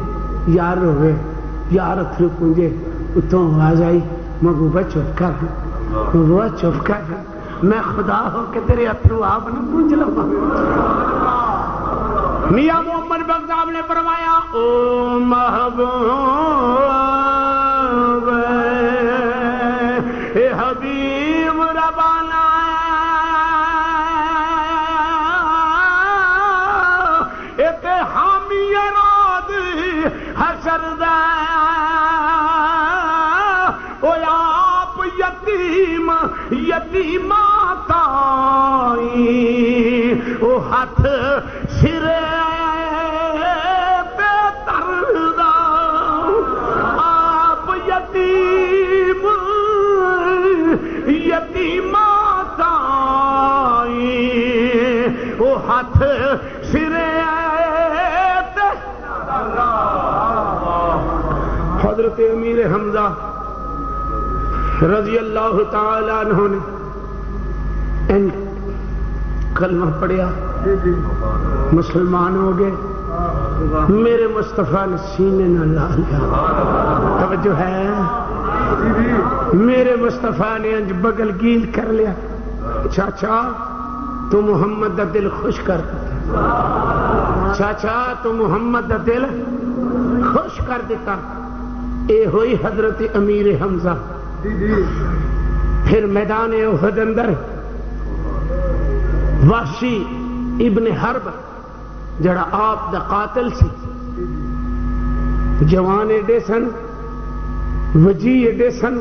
یار روے یار اتھرو پونجے، اتوں آواز آئی محبوبہ چپ کر، محبوبہ چپ کر، میں خدا ہو کے تیرے اتھرو آپ نہ پونج لوں۔ میاں محمد بخش صاحب نے فرمایا او محبوب اے حبیب ربانا اے تے حامی راد حشر دا او آپ یتیم یتیماں تائی او ہاتھ سرے پہ تردا آپ یتیم یتیماں تائی او ہاتھ سرے پہ حضرت امیر حمزہ رضی اللہ تعالی عنہ نے کلمہ پڑھیا، مسلمان ہو گئے، میرے مصطفیٰ نے سینے نہ لا لیا، توجہ ہے، میرے مصطفیٰ نے انج بغل گیل کر لیا، چاچا تو محمد دا دل خوش کر دیتا، چاچا تو محمد دا دل خوش کر دیتا۔ اے ہوئی حضرت امیر حمزہ۔ پھر میدان احد اندر وحشی ابن حرب جڑا آپ دا قاتل سی، جوان ایڈے سن، وجی ایڈے سن،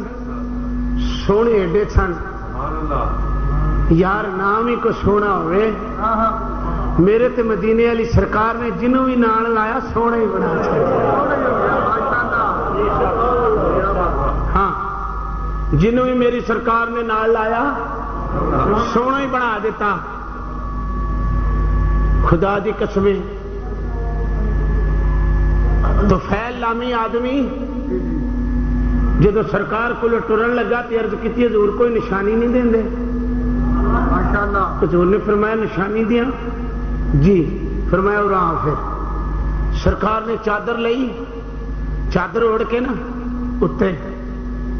سونے ایڈے سن، یار نام ہی کو سونا ہوئے، میرے تے مدینے علی سرکار نے جنہوں بھی نام لایا سونا ہی بنا ہاں، جنہوں بھی میری سرکار نے نام لایا سونا ہی بنا دیتا۔ خدا دی قسمیں تو فیل لامی آدمی جدو سرکار کو ٹرن لگا تو عرض کی حضور کوئی نشانی نہیں دیں دے؟ حضور نے فرمایا نشانی دیا جی، فرمایا اور آن پھر سرکار نے چادر لئی، چادر اڑ کے نا اتنے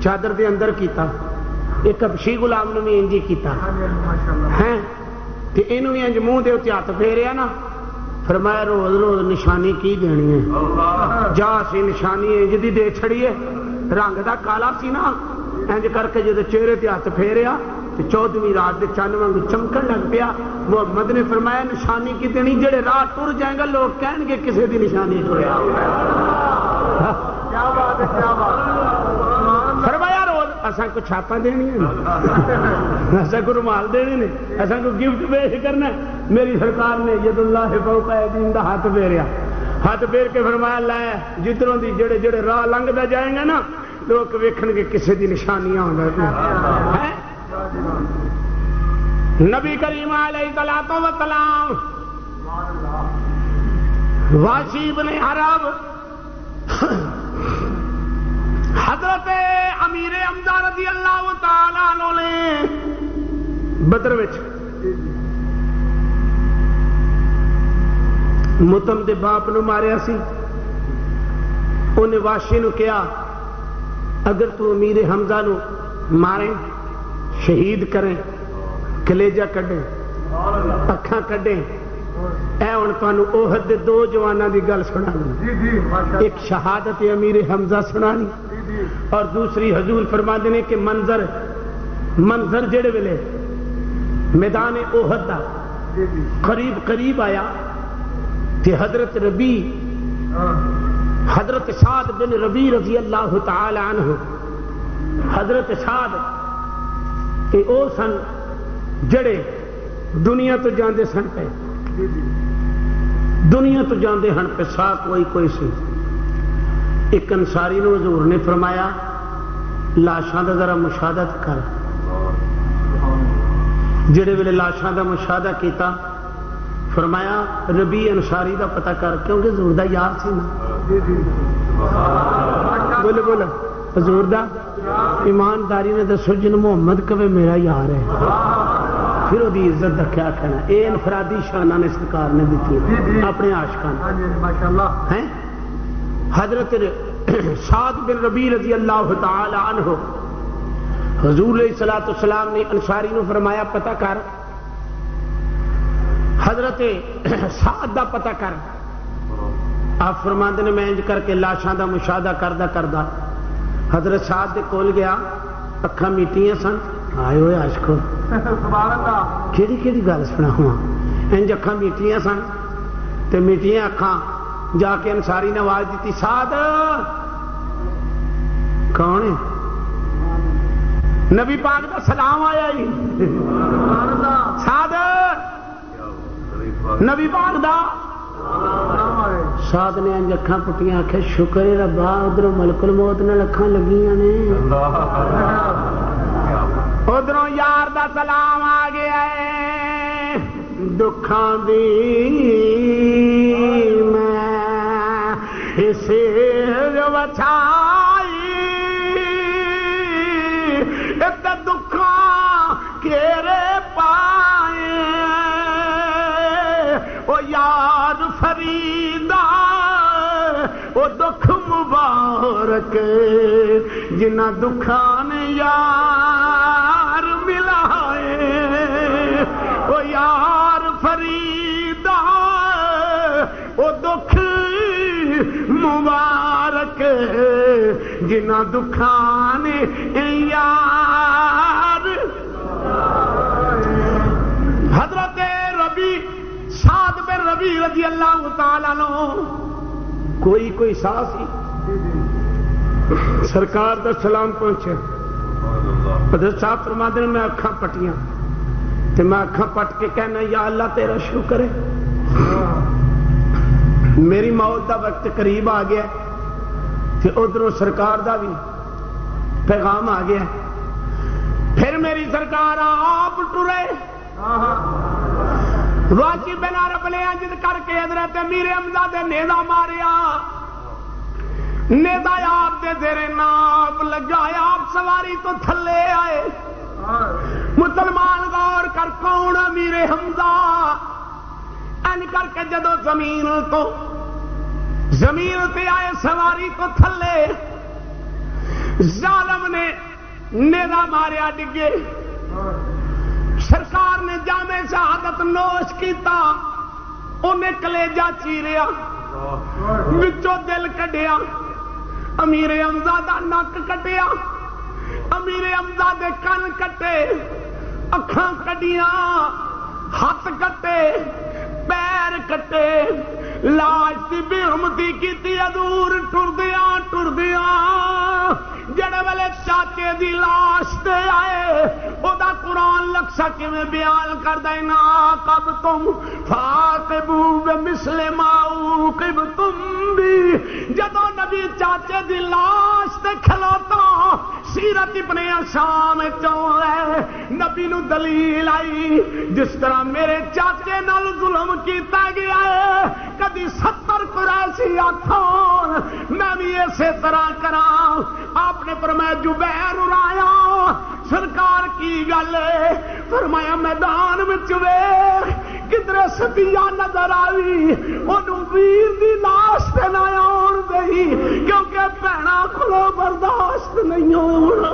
چادر دے اندر کیتا، ایک ابشی غلام نے بھی انجی کیتا ہیں تے اینو بھی انج منہ دے تے ہاتھ پھیریا نا، فرمایا روز روز نشانی کی دینی ہے، جا سی نشانی انج دی دے چھڑیے، رنگ دا کالا سی نا، انج کر کے جدے چہرے تے ہاتھ پھیریا تے 14ویں رات دے چن وانگو چمکن لگ پیا۔ محمد نے فرمایا نشانی کی دینی، جڑے راہ ٹر جائیں گا لوگ کہیں گے کسے دی نشانی ٹریا۔ کیا بات ہے، کیا بات۔ فرمایا روز اساں کو چھاپا دینی ہے، اساں کو رومال دینے نے، اساں کو گفٹ پیش کرنا ہے۔ میری سرکار نے ید اللہ فوق ایدیہم دا ہاتھ پھیریا، ہاتھ پھیر کے فرمایا لے جدروں دی جڑے جڑے راہ لنگدا جائیں گا نا لوگ ویکھن گے کسے دی نشانیاں ہوندا ہے۔ نبی کریم علیہ الصلوۃ والسلام وحشی بن حرب حضرت امیر حمزہ رضی اللہ تعالی عنہ نے بدر وچ متم دے باپ نو ماریا سی، انہیں وحشی نو کہا اگر تو امیر حمزہ نو مارے شہید کریں، کلیجہ کڈیں، اکھاں کڈیں، اے ہن تانوں احد دے دو جواناں دی گل سنانی، ایک شہادت امیر حمزہ سنانی اور دوسری حضور فرماندے نے کہ منظر جڑے ویلے میدان احد دا قریب قریب آیا کہ حضرت سعد بن ربی رضی اللہ تعالی عنہ، حضرت سعد کہ او سن جڑے دنیا تو جاندے سن پہ دنیا تو جاندے ہن پسا کوئی سی. ایک انصاری نو حضور نے فرمایا لاشاں دا ذرا مشاہدہ کر. جڑے ویلے لاشاں دا مشاہدہ کیتا فرمایا ربی انصاری دا پتہ کر, کیونکہ حضور دا یار سی نا. بولو حضور دا ایمانداری نے دسو جن محمد کبھی میرا یار ہے پھر وہ عزت کا کیا کہنا. یہ انفرادی شانہ نے سرکار نے دیتی اپنے عاشقاں ہیں. حضرت سعد بن ربیع رضی اللہ تعالی عنہ حضور علیہ الصلوۃ والسلام نے انصاری نو فرمایا پتہ کر. حضرت سعد دا پتہ کر. آپ فرماندے نے میں انج کر کے لاشاں دا مشاہدہ کردا حضرت سعد دے کول گیا. اکھاں میٹیاں سن. آئے ہوئے عاشقو کیڑی گل سنا ہوا. انج اکھاں میٹیاں سن تے میٹیاں اکھاں. جا کے انصاری نے آواز دیتی سعد. کون ہے؟ نبی پاک دا سلام آیا ہی. سعد نبی پاک دا. سعد نے انج اکھاں پٹیاں آکھے شکر ہے ربا ادھر ملک الموت نال اکھاں لگیاں نے. ادھروں یار دا سلام آ گیا ہے. دکھاں دی میں اسے وچھائی ات دکھاں کیرے پائے او یار فریدا او دکھ مبارک جنہ دکھاں نے یار ملائے. او یار فریدا او دکھ مبارک جنہ دکھاں نے یار. حضرت ربیع سعد بن ربیع رضی اللہ تعالیٰ عنہ کوئی ساس ہی سرکار دا سلام پہنچے. حضرت صاحب فرماتے ہیں میں اکھاں پٹیاں تے میں اکھاں پٹ کے کہنا یا اللہ تیرا شکر ہے میری موت دا وقت قریب آ گیا تے ادھروں سرکار دا بھی پیغام آ گیا. پھر میری سرکار آپ ٹرے واجب بن عرب نے عجز کر کے حضرت امیر حمزہ دے نیزہ ماریا. نیزہ آپ دے زیر ناپ لگایا. آپ سواری تو تھلے آئے. مسلمان غور کر کون امیر حمزہ. ان کر کے جدو زمین تے آئے سواری تو تھلے ظالم نے نیزہ ماریا ڈگے. سرکار نے جامع شہادت نوش کیتا. انہیں کلیجہ چیریا وچوں دل کڈیا. امیر حمزہ دا نک کٹیا. امیر حمزہ دے کن کٹے. اکھاں کڈیاں. ہاتھ کٹے. پیر کٹے. لاش دی بے ہمتی کیتی. حضور ٹردیاں جڑے ویلے چاچے دی لاش تے آئے او دا قرآن لکشا کیویں بیان کر دینا. کب تم فاقبو بمثل ما عوقبتم بھی. جدو نبی چاچے دی لاش تے کھلوتا سیرت ابن ہشام چوں ہے نبی نو دلیل آئی جس طرح میرے چاچے نال ظلم کیتا گیا ہے کدی 70 قریشی آکھون میں بھی اسی طرح کراں. آپ نے فرمایا جبیر اڑایا. سرکار کی گل ہے. فرمایا میدان وچ ویکھ کدھر سفیہ نظر آئی اونوں ویر دی لاش تے نہ آن دئی کیونکہ بہنا کھلو برداشت نہیں ہونا.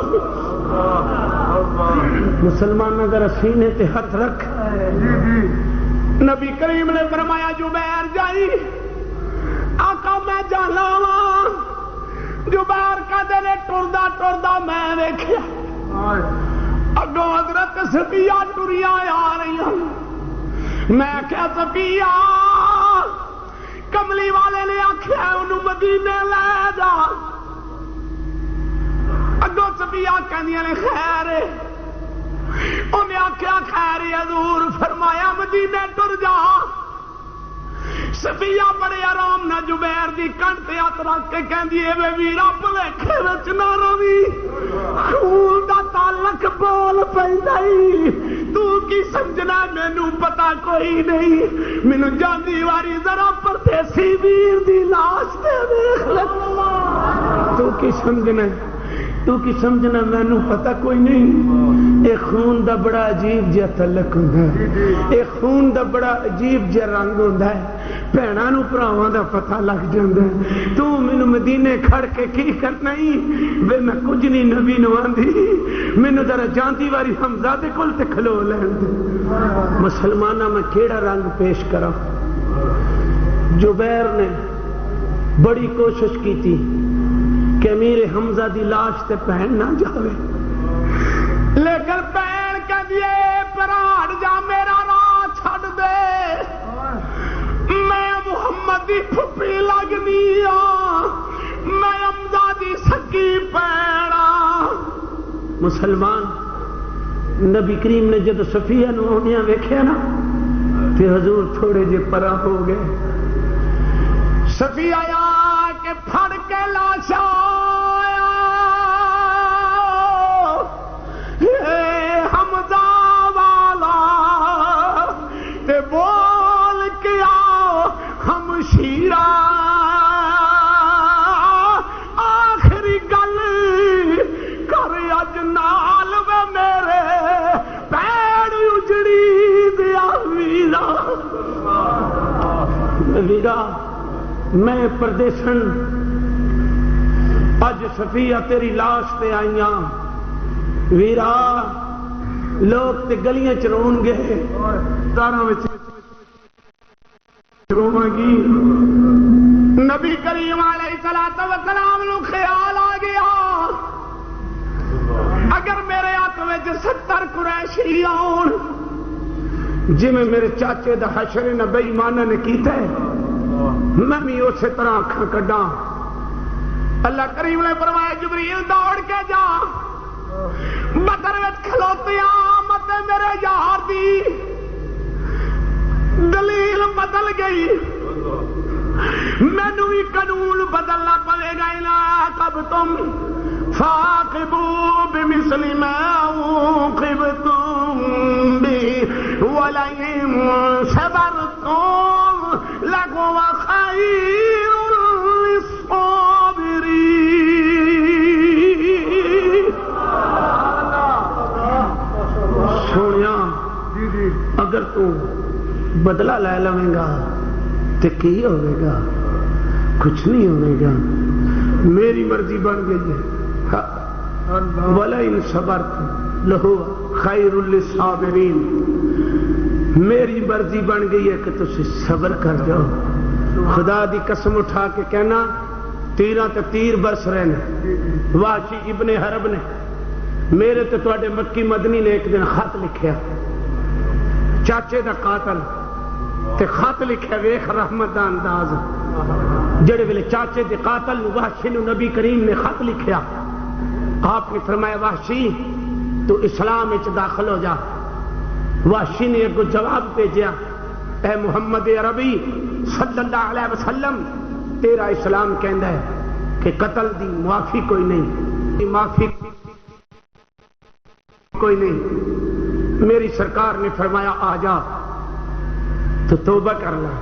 مسلمان اگر سینے تے ہاتھ رکھ. نبی کریم نے فرمایا جبیر جائی. آقا میں جانا وا. جبیر کہتے نے ٹردا میں ویکھیا اگوں حضرت صفیہ ٹریاں آ رہی ہیں. میں کیا صفیہ کملی والے نے آخیا انہوں مدینے لے جا. اگوں صفیہ کہندیاں نے خیر ہے. انہیں آخیا خیر حضور. فرمایا مدینے ٹر جا. صفیہ بڑے آرام نہ زبیر دی کنڈ تے ہاتھ رکھ کے کہندی اے وے ویرا بھلیکھے وچ نہ روی، خون دا تعلق بول پیندا ای، تو کی سمجھنا مینوں پتہ کوئی نہیں، مینوں جاندی واری ذرا پردیسی ویر دی لاش تے ویکھ لے، تو کی سمجھنا، تو کی سمجھنا مینوں پتہ کوئی نہیں۔ اے خون دا بڑا عجیب جہا تعلق ہوندا ہے، اے خون دا بڑا عجیب جہا رنگ ہوندا ہے، بھیناں نوں بھراواں دا پتہ لگ جاندا ہے۔ تو مینوں مدینے کھڑ کے کی کرنا ہی وے میں کچھ نہیں نبی نوں آندی، مینوں ذرا جاندی واری حمزہ دے کول تے کھلو لین دے۔ مسلماناں میں کیڑا رنگ پیش کراں؟ زبیر نے بڑی کوشش کی تھی کہ امیر حمزہ دی لاش تے پہن نہ جاوے، لیکن پہن کے دیے پراڑ جا میرا راہ چھڑ دے، میں محمد دی پھپھی لگنی ہاں، میں حمزہ دی سکی پیڑا۔ مسلمان نبی کریم نے جب صفیہ نو آنیاں ویکھیا نا تے حضور تھوڑے جے پرا ہو گئے۔ صفیہ آیا کہ پھڑ کے لاشا حمزہ والا تے بول کے آؤ ہمشیرہ، آخری گل کر اج نال وے میرے پیڑ اجڑی دیا ویرا۔ ویرا میں پردیسن اج صفیہ تیری لاش تے آئیاں، ویرا لوگ تے گلیاں چ رون گے، تاراں وچ روواں گی۔ نبی کریم علیہ الصلوۃ والسلام نو خیال آ گیا اگر میرے ہاتھ وچ 70 قریشی آن جی میں میرے چاچے دا حشر نہ بے ایمانہ نے کیتا ہے، میں بھی اسی طرح اکھاں کڈاں۔ اللہ کریم نے فرمایا جبریل دوڑ کے جا، بدر وچ کھلوتیاں مت میرے یار دی دلیل بدل گئی، مینوں بھی قانون بدلنا پڑے گا۔ الا کب تم فاقبوا بمثل ما عوقبتم به ولئن صبرتم لهو خير للصابرين۔ سونیا اگر تو بدلہ لے لویں گا تو کی ہوئے گا؟ کچھ نہیں ہوئے گا، میری مرضی بن گئی ہے۔ وَلَئِن صَبَرْتُمْ لَهُوَ خَيْرٌ لِلصَّابِرِينَ، میری مرضی بن گئی ہے کہ تسی صبر کر جاؤ۔ خدا دی قسم اٹھا کے کہنا تیراں تے تیر برس رہے ہیں۔ وحشی ابن حرب نے میرے تے تواڈے مکی مدنی نے ایک دن خط لکھیا، چاچے دا قاتل تے خط لکھیا، ویکھ رحمت دا انداز، جڑے ویلے چاچے دے قاتل نو وحشی نو نبی کریم نے خط لکھیا، آپ نے فرمایا وحشی تو اسلام وچ داخل ہو جا۔ وحشی نے ایک جواب بھیجیا، اے محمد عربی صلی اللہ علیہ وسلم، تیرا اسلام کہندا ہے کہ قتل دی معافی کوئی نہیں، معافی کوئی نہیں۔ میری سرکار نے فرمایا آ جا تو توبہ کر لے،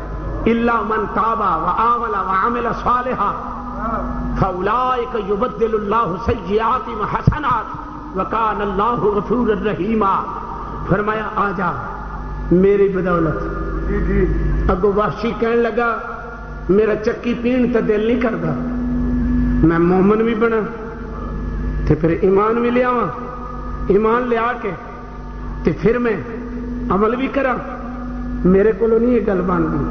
الا من تاب وآمن وعمل صالحا فاولئک یبدل اللہ سیئاتہم حسنات وکان اللہ غفورا رحیما۔ فرمایا آ جا میری بدولت۔ اگو وحشی کہنے لگا میرا چکی پین تے دل نہیں کرتا، میں مومن بھی بنا تے پھر ایمان بھی لیا، ایمان لیا کے تے پھر میں عمل بھی کرا، میرے کو نہیں یہ گل بن گئی۔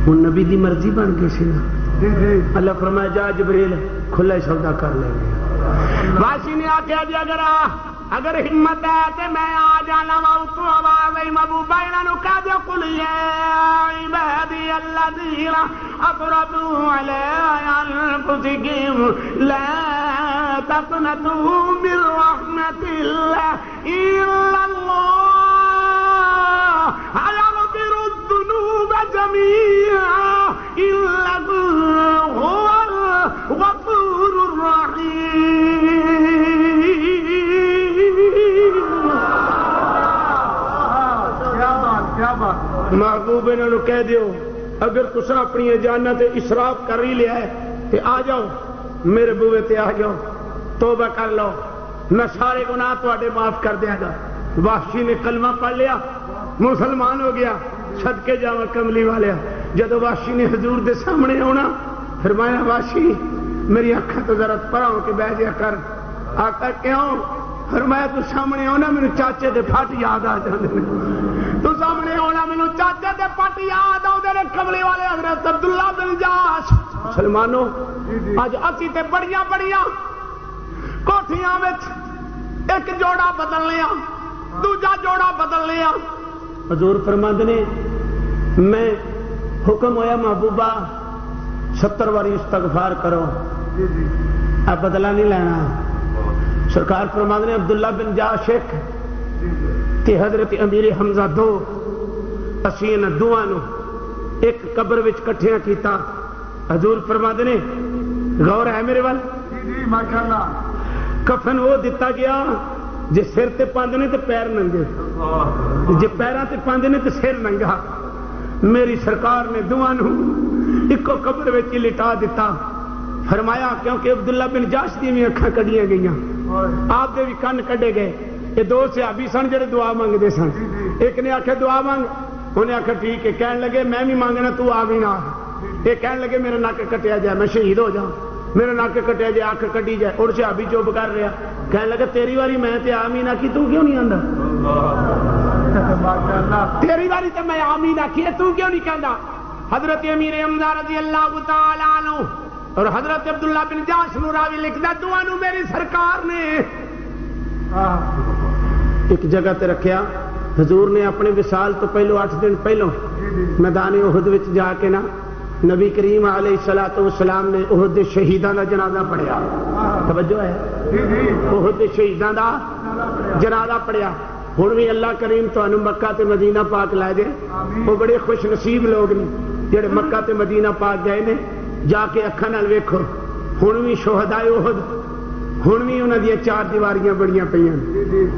ہوں نبی دی مرضی بن گئی سی نا۔ اللہ فرمایا جا جبریل کھلا سودا کر لے گا۔ وحشی نے آخیا جی اگر ہمت ہے تو میں آ جانا وا، تو آواز آئی محبوبہ انہاں نوں کہہ دیو قل یا عبادی الذین اسرفوا علی انفسہم لا تقنطوا من رحمت اللہ ان اللہ یغفر الذنوب جميعا إنه هو الغفور الرحيم. کیا بات. محبوب انہوں کہہ دیو اگر تسا اپنی جاناں تے اسراف کر ہی لیا ہے تے آ جاؤ میرے بوے تے آ جاؤ توبہ کر لو میں سارے گناہ تواڈے معاف کر دیا گا. وحشی نے کلمہ پڑھ لیا مسلمان ہو گیا. صدقے جاواں کملی والیا جدو وحشی نے حضور دے سامنے آنا فرمایا وحشی میری اکھاں تو ذرا پرا ہو کے بیٹھ جا کر. آقا کیوں؟ فرمایا تو سامنے آنا میرے چاچے دے پھٹ یاد آ جاندے نے. تو سامنے آنا میرے چاچے دے پھٹ یاد آؤندے نے. کملی والے حضرت عبداللہ بن جاش مسلمانوں اج اسی تے بڑیاں بڑیاں کوٹھیاں وچ ایک جوڑا بدل لیا دوجا جوڑا بدل لیا. حضور فرماندے نے میں حکم ہویا محبوبہ 70 واری استغفار کرو اب بدلہ نہیں لینا. سرکار فرماندے نے عبداللہ بن جاش ایک تے حضرت امیر حمزہ دو اسی انہاں دوواں نو ایک قبر وچ کٹھیاں کیتا. حضور فرماندے نے غور ہے میرے وال جی ماشاءاللہ. کفن وہ دتا گیا جے سر تے پاندے نے تے پیر ننگے جے پیراں تے پاندے نے تے سر ننگا. میری سرکار نے دوواں نو اکو قبر وچ لٹا دیتا. فرمایا کیونکہ عبداللہ بن جاش دی بھی اکھاں کڈیاں گئیاں آپ دے بھی کن کڈے گئے. یہ دو صحابی سن جڑے دعا منگدے سن. ایک نے آکھیا دعا مانگ انہیں آکھیا ٹھیک ہے. کہن لگے میں بھی مانگنا تو آ بھی نہ. یہ کہن لگے میرا نک کٹیا جائے میں شہید ہو جاؤں میرا نک کٹیا جائے اکھ کٹی جائے. اور صحابی چپ کر رہا کہنے لگا تیری واری میں تے آمین آکھی تو کیوں نہیں آندا. تیری واری تے میں آمین آکھی تو کیوں نہیں کہندا. حضرت امیر حمزہ رضی اللہ تعالی عنہ اور حضرت عبداللہ بن جاش نو راوی لکھدا دعا نو میری سرکار نے ایک جگہ تے رکھیا. حضور نے اپنے وصال تو پہلو 8 دن پہلو میدان احد وچ جا کے نا نبی کریم علیہ الصلوۃ والسلام نے احد دے شہیداں دا جنازہ پڑھیا. توجہ ہے احد دے شہیداں دا جنازہ پڑھیا. ہن بھی اللہ کریم تانوں مکہ تے مدینہ پاک لے جائے. وہ بڑے خوش نصیب لوگ نے جڑے مکہ تے مدینہ پاک گئے نے. جا کے اکھاں نال ویکھو ہن بھی شہدائے احد ہن بھی انہاں دی 4 دیواریاں بڑیاں پیاں.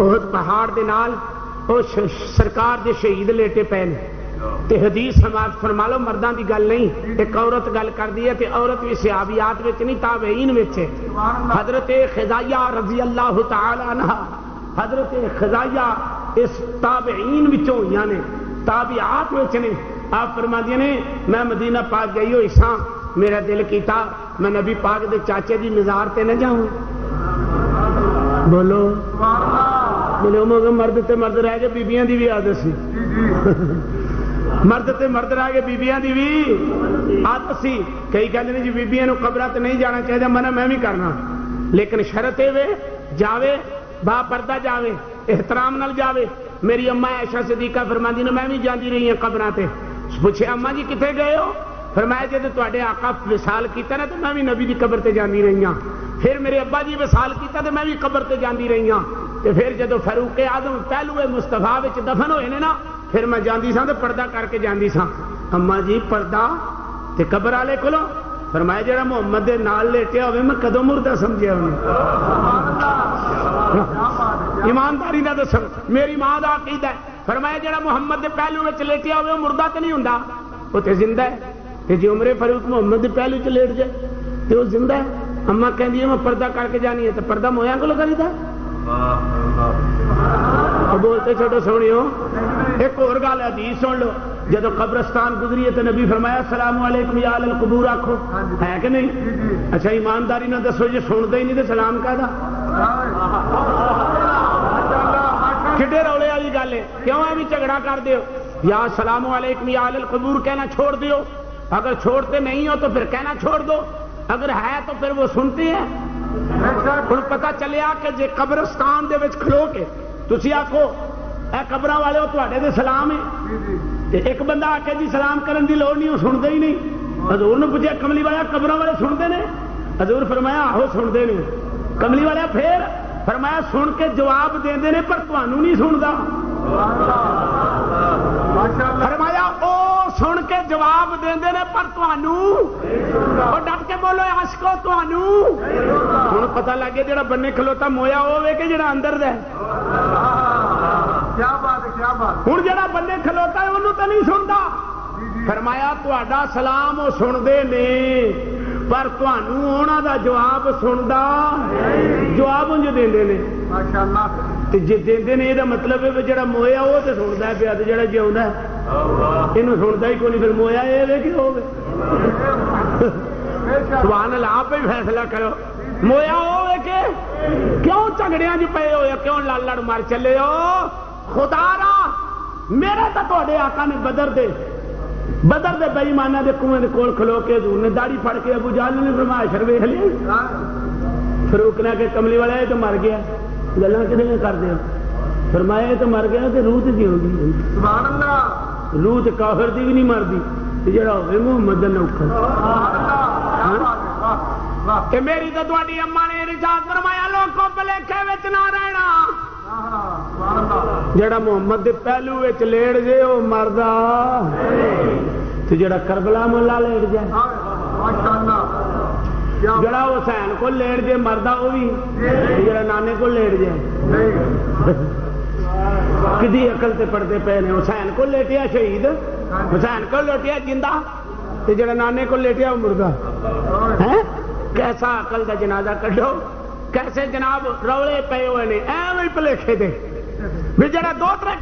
احد پہاڑ دے نال او سرکار دے شہید لیٹے پے نے. تے حدیث سماعت فرما لو مرداں دی گل نہیں ایک عورت گل کر دی ہے تے عورت بھی صحابیات وچ نہیں تابعین وچ ہے. حضرت خزائیہ رضی اللہ تعالی عنہ حضرت خزائیہ اس تابعین وچوں ہوئیاں نے تابعات وچ نے. آپ فرماندے نے میں مدینہ پاک گئی ہوئی ساں میرا دل کیتا میں نبی پاک دے چاچے دی مزار تے نہ جاؤں. بولو بولو مرد تے مرد رہ گئے بیبیاں دی بھی عادت سی. مرد تے مرد رہ گئے بیبیاں دی بھی عادت سی. کئی کہندے نے جی بیبیاں نو قبراں تے نہیں جانا چاہیے منع میں بھی کرنا لیکن شرط اے وے جاوے با پردہ جاوے احترام نال جاوے. میری اما عائشہ صدیقہ فرماندی نے میں بھی جاندی رہی ہوں قبراں تے. پوچھے اما جی کتنے گئے ہو؟ فرمایا جے تواڈے آقا وصال کیتا نا تو میں بھی نبی دی قبر تے جاندی رہی ہوں. پھر میرے ابا جی وصال کیتا تو میں بھی قبر تے جاندی رہی ہوں. تے پھر جدو فاروق اعظم پہلو مصطفیٰ وچ دفن ہوئے نے نا پھر میں جاندی ساں تے پردہ کر کے جاندی ساں. اما جی پردہ تے قبر والے کولو فرمایا جڑا محمد دے نال لیٹیا ہوئے میں کدوں مردہ سمجھیا انہوں. ایمانداری نہ دسو میری ماں دا عقیدہ ہے. فرمایا جڑا محمد دے پہلو وچ لیٹیا ہوئے وہ مردہ تے نہیں ہوندا وہ تے زندہ ہے. تے جے عمر فاروق محمد دے پہلو وچ لیٹ جائے تے وہ زندہ ہے. اما کہندی ہے میں پردہ کر کے جانی ہے تے پردہ مویاں کولو کریدا. بولتے چھوٹو سونیو ایک اور گل حدیث سن لو. جدو قبرستان گزری ہے تو نبی فرمایا السلام علیکم یا اہل القبور آکھو ہے کہ نہیں. اچھا ایمانداری نہ دسو جی سنتے ہی نہیں تو سلام کہدا. کڈے رولے والی گل ہے کیوں ہے بھی جھگڑا کر دیو. یا السلام علیکم یا اہل القبور کہنا چھوڑ دیو. اگر چھوڑتے نہیں ہو تو پھر کہنا چھوڑ دو. اگر ہے تو پھر وہ سنتے ہیں. ہن پتہ چلیا کہ جے قبرستان دے وچ کھلو کے تسی آکھو اے قبراں والے تواڈے دے سلام ہے تے ایک بندہ آ کے جی سلام کرن دی لوڑ نہیں وہ سنتے ہی نہیں. حضور نے پوچھا کملی والا قبراں والے سنتے نے؟ حضور فرمایا آہو سنتے نے. کملی والا پھر فرمایا سن کے جواب دیندے نے پر تانوں نہیں سندا. فرمایا اس سن کے جواب دیندے نے پر تانوں او ڈٹ کے بولو عاشقو تانوں ہن پتہ لگے جڑا بننے کھلوتا مویا ہوے کہ جڑا اندر دے کیا بات ہے کیا بات ہن جڑا بننے کھلوتا ہے انہوں تے نہیں سندا فرمایا تہاڈا سلام وہ سندے نے پر تانوں انہاں دا جواب سندا جواب انج دیندے نے ماشاءاللہ تے جے دیندے نے یہ مطلب ہے جڑا مویا وہ تے سندا ہے پیا تے جڑا جیوندا ہے اینوں سندا ہی کوئی نہیں پھر مویا اے وے کہ ہوے سبحان اللہ آپ ہی فیصلہ کرو مویا ہوے کہ کیوں جھگڑیاں جو پے ہوئے کیوں لڑ لڑ مر چلے ہو خدا را میرا تا تواڈے آقا نے بدر دے بے ایماناں دے کنویں دے کول کھلو کے حضور نے داڑھی پھڑ کے ابو جہل نے فرمایا شر ویکھ لیا فاروق نے کہ کملی والا یہ تو مر گیا گلاں کدے کردے ہو فرمایا یہ تو مر گیا تے روح تے جی ہو گئی سبحان اللہ روح تے کافر دی بھی نہیں مردی تے جڑا ہوے محمد دا نوکر کہ میری تو تہاڈی اماں نے ارشاد فرمایا لوکو بھلیکھے وچ نہ رہنا جڑا محمد دے پہلو وچ لیڑ جے او مردا تے جڑا کربلا مولا لیڑ جائے ماشاءاللہ جڑا حسین کو لیڑ جے مردا وہ بھی جڑا نانے کو لیڑ جائے کدی عقل تے پڑھتے پے نے حسین کو لیٹیا شہید حسین کو لیٹیا زندہ تے جڑا نانے کو لیٹیا وہ مردہ ہیں کیسا عقل دا جنازہ کڈو کیسے جناب رولے پے ہوئے نے ایویں بھلیکھے دے بھی جڑا دو ترے